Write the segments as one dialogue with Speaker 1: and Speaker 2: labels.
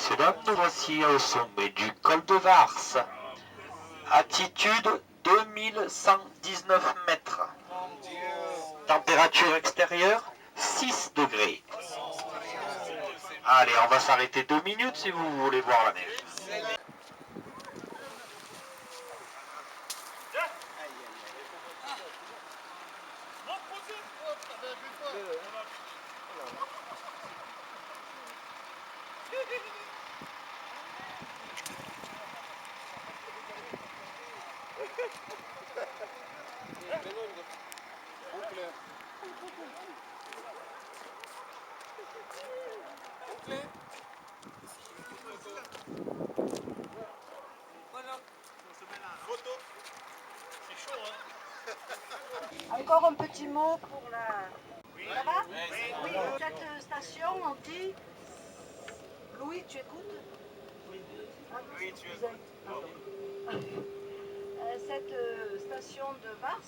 Speaker 1: messieurs, dames, nous voici au sommet du col de Vars. Altitude 2119 mètres. Température extérieure 6 degrés. Allez, on va s'arrêter 2 minutes si vous voulez voir la neige.
Speaker 2: Encore un petit mot pour la... Ça va? Oui. Cette station, on dit... Louis, tu écoutes? Oui, tu écoutes. Cette station de Vars,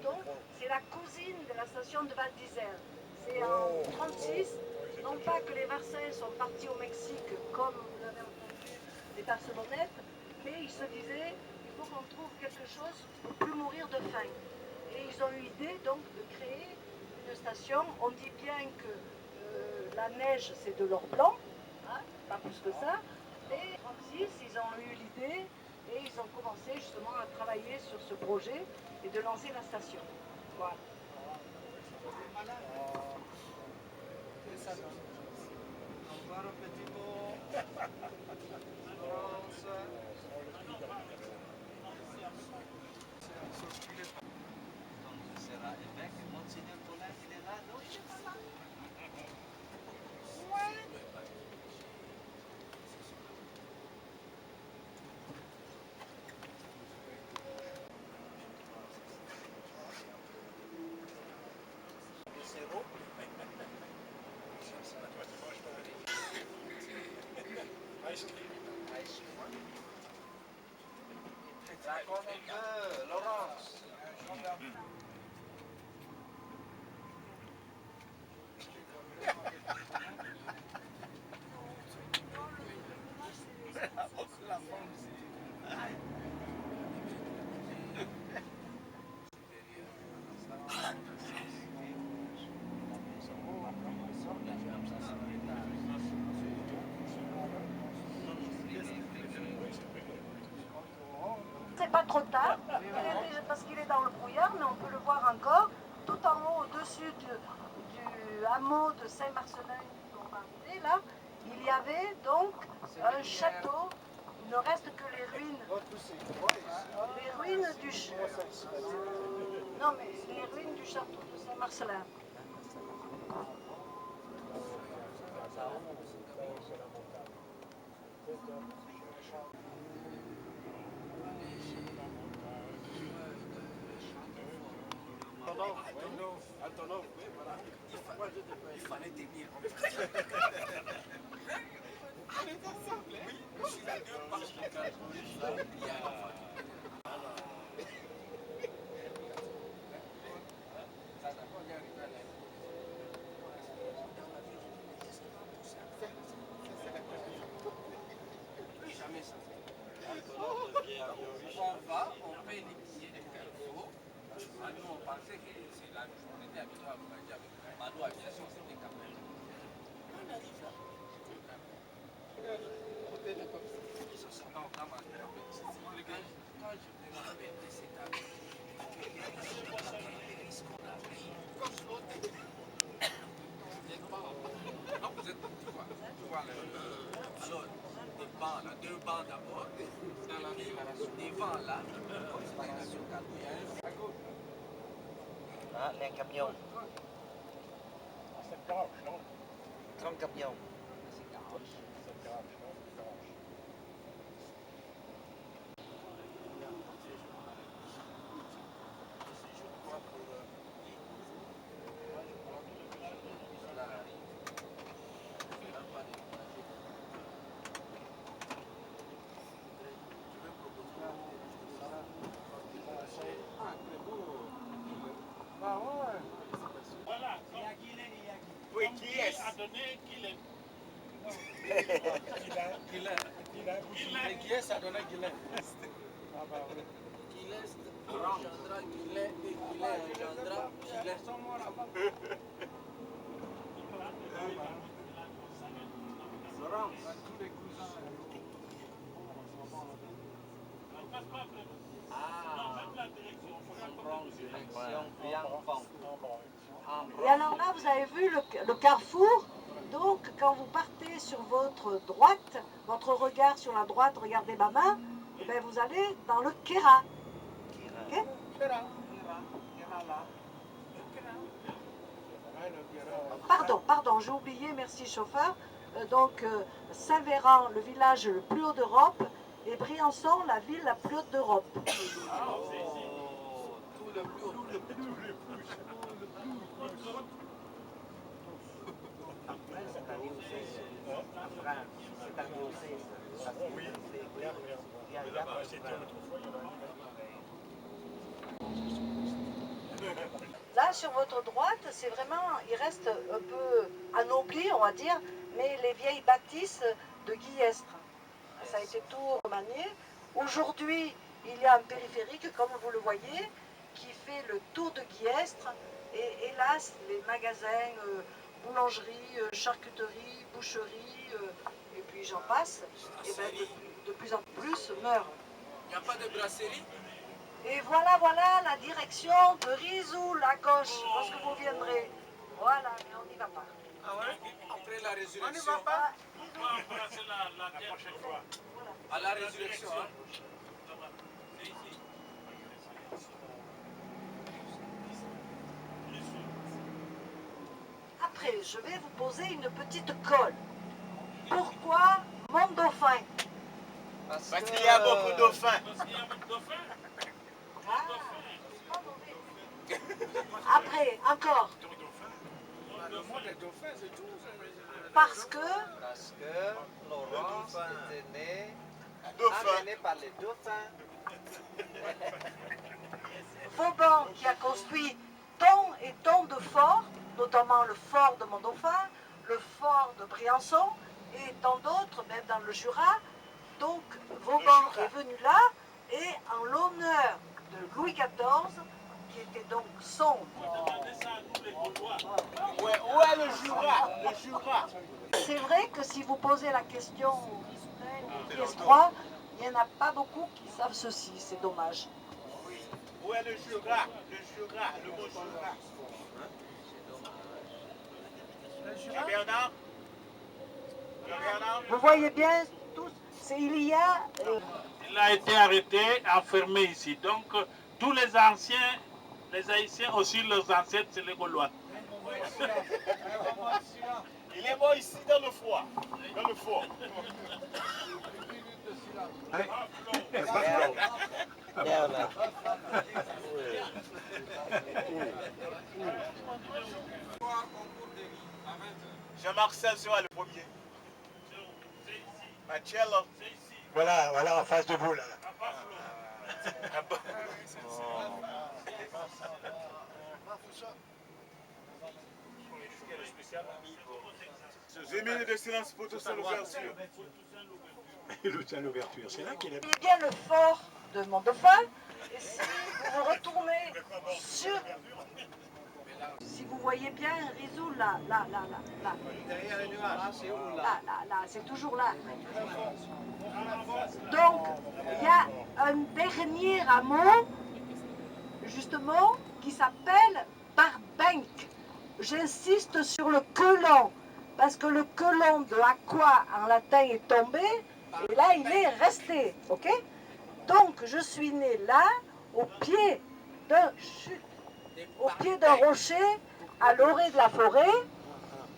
Speaker 2: donc, c'est la cousine de la station de Val d'Isère. C'est en 1936, non pas que les Varsais sont partis au Mexique, comme vous l'avez entendu, des Barcelonettes, mais ils se disaient, il faut qu'on trouve quelque chose pour ne plus mourir de faim. Et ils ont eu l'idée donc de créer une station. On dit bien que la neige c'est de l'or blanc, hein, pas plus que ça. Et en 1936, ils ont eu l'idée et ils ont commencé justement à travailler sur ce projet et de lancer la station. Voilà.
Speaker 3: Encore un petit mot. Raconte un peu, Laurence.
Speaker 2: C'est pas trop tard, parce qu'il est dans le brouillard, mais on peut le voir encore, tout en haut, au-dessus du hameau de Saint-Marcelin, on va arriver là, il y avait donc un château, il ne reste que les ruines du non mais les ruines du château de Saint-Marcelin.
Speaker 3: Antonov, oui, voilà. Il fallait tenir. On est ensemble, hein? Oui, je suis à 2 pas. Jamais ça. On va, on paye les billets de Carrefour. Nous, on pensait que c'est la on était habitué à voyager avec Mado Aviation, c'était quand même. On arrive là. Non, quand même, quand je me rappelle de cette année, les risques qu'on a pris, comme l'autre. Non, vous êtes, tu vois alors, des bancs là, 2 bancs d'abord, devant là, c'est la nation Calou.
Speaker 1: Ah, les camions. Grand camion.
Speaker 4: Voilà. Oui, qui est a donné qu'il est.
Speaker 3: Et Guillet, ça donnait Guillet. Guillet, engendra Guillet, et Guillet engendra Gilet.
Speaker 2: Et alors là, vous avez vu le carrefour. Donc, quand vous partez sur votre droite, votre regard sur la droite, regardez ma main, et bien vous allez dans le Kera. Ok? Pardon, j'ai oublié, merci chauffeur. Saint-Véran, le village le plus haut d'Europe, et Briançon, la ville la plus haute d'Europe. Là, sur votre droite, c'est vraiment, il reste un peu anobli, on va dire, mais les vieilles bâtisses de Guillestre. Ça a été tout remanié. Aujourd'hui, il y a un périphérique, comme vous le voyez, qui fait le tour de Guillestre. Et hélas, les magasins, boulangerie, charcuterie, boucherie, et puis j'en passe, et ben de plus en plus meurent.
Speaker 3: Il n'y a pas de brasserie?
Speaker 2: Et voilà la direction de Risoul à gauche, parce que vous viendrez. Voilà, mais on n'y va pas.
Speaker 3: Ah ouais? Après la résurrection.
Speaker 2: On n'y va pas.
Speaker 3: À la résurrection, hein?
Speaker 2: Après, je vais vous poser une petite colle. Pourquoi mon dauphin?
Speaker 1: Parce qu'il y a beaucoup de dauphins.
Speaker 2: Après, encore.
Speaker 3: Le mot des dauphins, c'est tout.
Speaker 2: Parce que
Speaker 4: Laurence était né,
Speaker 1: Dauphin.
Speaker 4: amené par les dauphins.
Speaker 2: Vauban qui a construit tant et tant de forts, notamment le fort de Mont-Dauphin, le fort de Briançon et tant d'autres, même dans le Jura. Donc Vauban est venu là et en l'honneur de Louis XIV, qui était donc son.
Speaker 1: Ouais, où est le Jura? Le Jura.
Speaker 2: C'est vrai que si vous posez la question aux PS3, il n'y en a pas beaucoup qui savent ceci, c'est dommage.
Speaker 1: Où est le Jura? Le Jura, le mot Jura. Bernard?
Speaker 2: Vous voyez bien tous, il y a...
Speaker 5: Il a été arrêté, enfermé ici. Donc, tous les anciens, les Haïtiens aussi, leurs ancêtres, c'est les Gaulois.
Speaker 1: Il est mort ici dans le froid. Dans le fort. Jean-Marcel sera le premier. Marcello.
Speaker 6: Voilà, en face de vous, là.
Speaker 1: J'ai mis de silence pour tout ça, l'ouverture.
Speaker 6: Le tien l'ouverture, c'est là qu'il est.
Speaker 2: Il y a bien le fort de Mont-Dauphin. Et si vous retournez sur... Si vous voyez bien Risoul, là.
Speaker 4: Derrière les nuages, c'est où là?
Speaker 2: Là, c'est toujours là. Donc, il y a un dernier hameau, justement, qui s'appelle Barbenc. J'insiste sur le quelon, parce que le quelon de aqua en latin est tombé, et là, il est resté, ok? Donc, je suis né là, au pied d'un rocher, à l'orée de la forêt.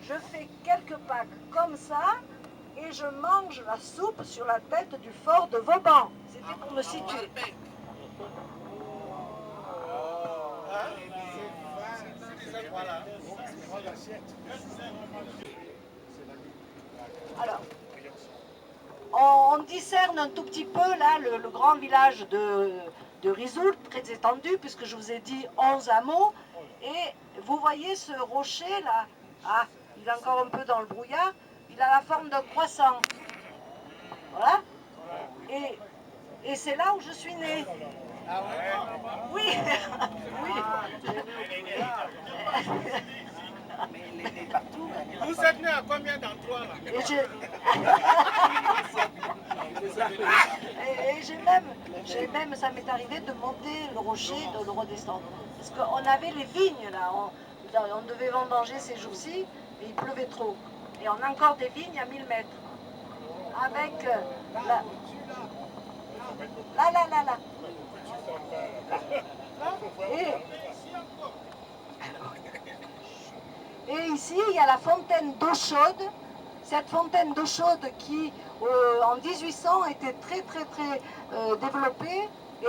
Speaker 2: Je fais quelques packs comme ça, et je mange la soupe sur la tête du fort de Vauban. C'était pour me situer. Alors, on discerne un tout petit peu là le grand village de Risoul, très étendu, puisque je vous ai dit 11 hameaux. Et vous voyez ce rocher là, il est encore un peu dans le brouillard, il a la forme d'un croissant. Voilà. Et c'est là où je suis née. Oui, oui.
Speaker 4: Vous êtes né à combien d'endroits là?
Speaker 2: Et j'ai même, ça m'est arrivé de monter le rocher, de le redescendre. Parce qu'on avait les vignes là, on devait vendanger ces jours-ci, et il pleuvait trop. Et on a encore des vignes à 1000 mètres. Avec là. Et ici, il y a la fontaine d'eau chaude. Cette fontaine d'eau chaude qui, en 1800, était très développée. Et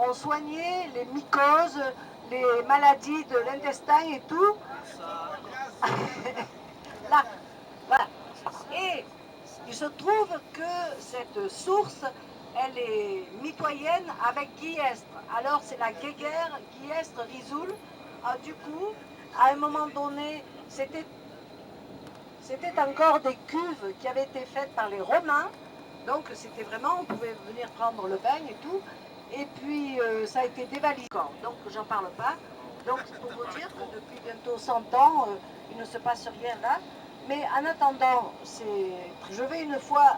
Speaker 2: on soignait les mycoses, les maladies de l'intestin et tout. Là, voilà. Et il se trouve que cette source, elle est mitoyenne avec Guillestre. Alors c'est la guéguerre Guillestre-Risoul. Du coup, à un moment donné, c'était encore des cuves qui avaient été faites par les Romains. Donc c'était vraiment, on pouvait venir prendre le bain et tout. Et puis ça a été dévalisé. Donc j'en parle pas. Donc pour vous dire que depuis bientôt 100 ans, il ne se passe rien là. Mais en attendant, je vais une fois...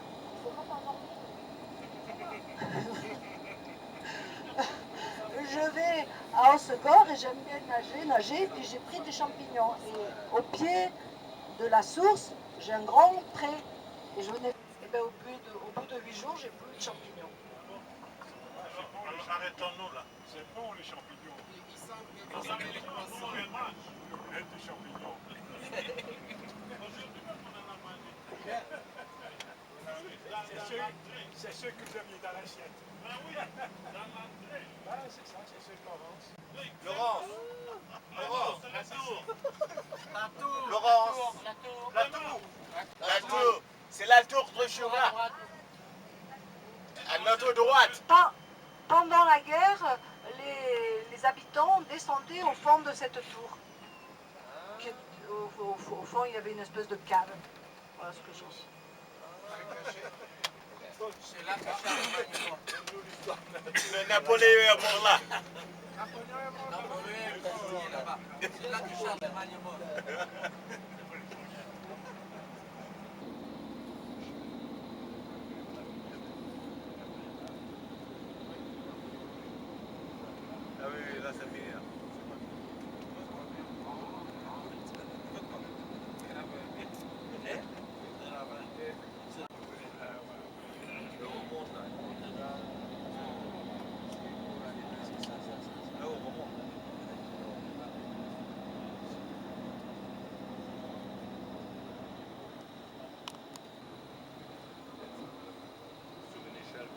Speaker 2: Je vais à Hossegor et j'aime bien nager, puis j'ai pris des champignons. Et au pied de la source, j'ai un grand pré. Et je venais... Et bien, au bout de 8 jours, j'ai plus de champignons.
Speaker 6: Alors arrêtons-nous là. C'est bon les champignons. Vous avez les poissons et mange. Des champignons. C'est ceux que vous aviez dans l'assiette. Ah oui, dans l'entrée. Ah, c'est ça, c'est ceux de Laurence.
Speaker 1: Laurence,
Speaker 3: La tour. C'est la tour de Jura. À notre droite.
Speaker 2: Pendant la guerre, les habitants descendaient au fond de cette tour. Au fond, il y avait une espèce de cave. Voilà ce que je sais.
Speaker 3: C'est là que Charlemagne est mort. Le Napoléon est mort là. Napoléon est mort là-bas. C'est là que Charlemagne est mort.
Speaker 1: Ah oui, là c'est fini. Là. Sur une échelle.